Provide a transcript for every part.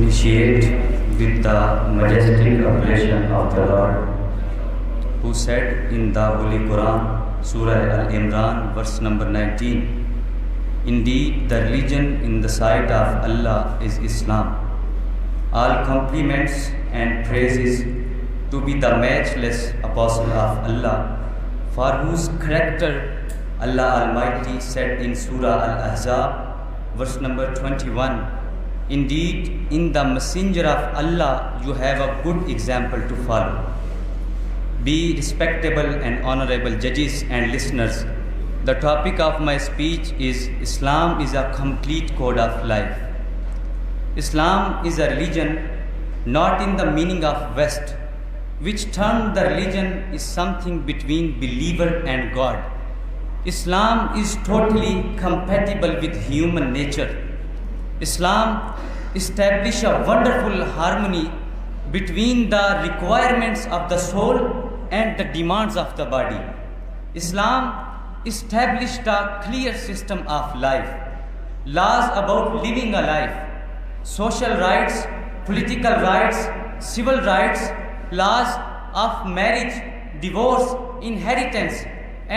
initiate with the majestic appellation of the Lord, who said in the Holy Quran, Surah Al-Imran, verse number 19, "Indeed, the religion in the sight of Allah is Islam. All compliments and praises to be the matchless apostle of Allah, for whose character Allah Almighty said in Surah Al-Ahzab, verse number 21, Indeed, in the messenger of Allah you have a good example to follow." Be respectable and honorable judges and listeners, the topic of my speech is Islam is a complete code of life. Islam is a religion not in the meaning of West, which term the religion is something between believer and God. Islam is totally compatible with human nature. Islam establishes a wonderful harmony between the requirements of the soul and the demands of the body. Islam established a clear system of life, laws about living a life, social rights, political rights, civil rights, laws of marriage, divorce, inheritance,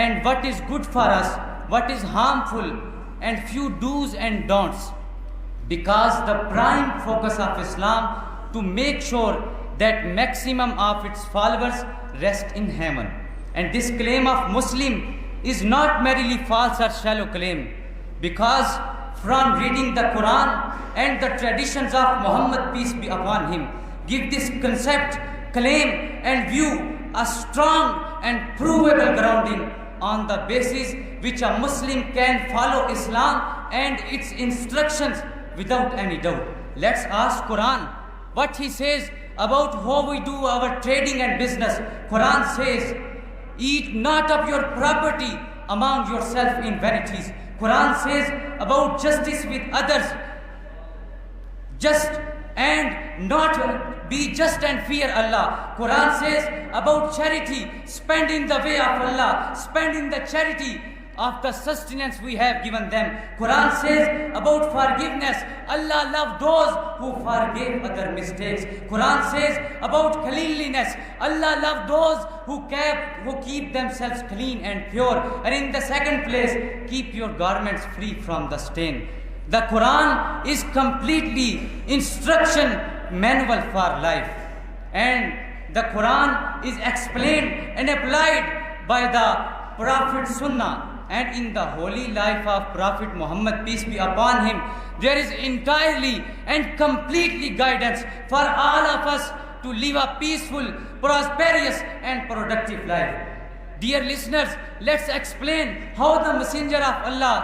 and what is good for us, what is harmful, and few do's and don'ts. Because the prime focus of Islam to make sure that maximum of its followers rest in heaven. And this claim of Muslim is not merely false or shallow claim, because from reading the Quran and the traditions of Muhammad, peace be upon him, give this concept, claim and view a strong and provable grounding on the basis which a Muslim can follow Islam and its instructions without any doubt. Let's ask Quran what he says about how we do our trading and business. Quran says, "Eat not of your property among yourself in vanities." Quran says about justice with others, just and not be just and fear Allah. Quran says about charity, spend in the way of Allah, spend in the charity of the sustenance we have given them. Quran says about forgiveness, Allah loves those who forgive other mistakes. Quran says about cleanliness, Allah loves those who keep themselves clean and pure. And in the second place, keep your garments free from the stain. The Quran is completely instruction manual for life, and the Quran is explained and applied by the Prophet Sunnah. And in the holy life of Prophet Muhammad, peace be upon him, there is entirely and completely guidance for all of us to live a peaceful, prosperous and productive life. Dear listeners, let's explain how the messenger of Allah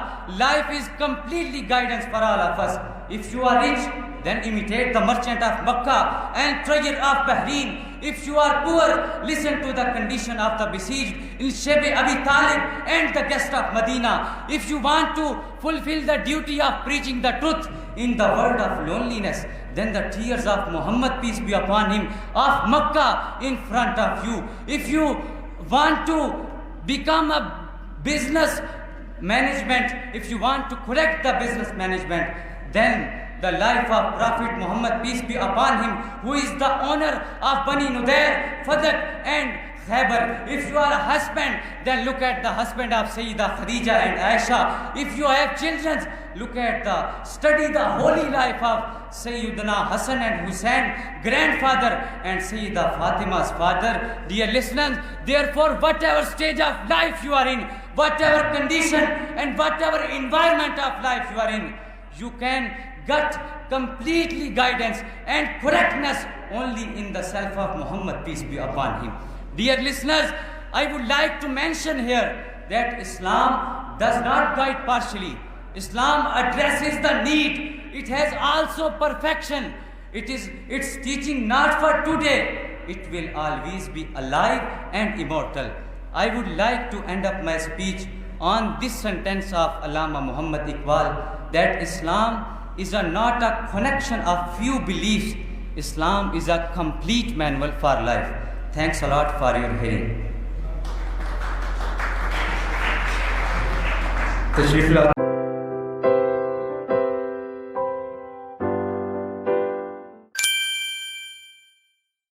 life is completely guidance for all of us. If you are rich, then imitate the merchant of Makkah and trader of Bahrain. If you are poor, listen to the condition of the besieged in Shebe Abi Talib and the guest of Medina. If you want to fulfill the duty of preaching the truth in the world of loneliness, then the tears of Muhammad, peace be upon him, of Makkah in front of you. If you want to become a business management, if you want to correct the business management, then the life of Prophet Muhammad, peace be upon him, who is the owner of Bani Nudair, Fadak and Khaybar. If you are a husband, then look at the husband of Sayyidah Khadija and Aisha. If you have children, study the holy life of Sayyidina Hassan and Hussein, grandfather, and Sayyidah Fatima's father. Dear listeners, therefore, whatever stage of life you are in, whatever condition and whatever environment of life you are in, you can get completely guidance and correctness only in the self of Muhammad, peace be upon him. Dear listeners, I would like to mention here that Islam does not guide partially. Islam addresses the need. It has also perfection. It is its teaching not for today. It will always be alive and immortal. I would like to end up my speech on this sentence of Allama Muhammad Iqbal, that Islam is not a connection of few beliefs. Islam is a complete manual for life. Thanks a lot for your hearing.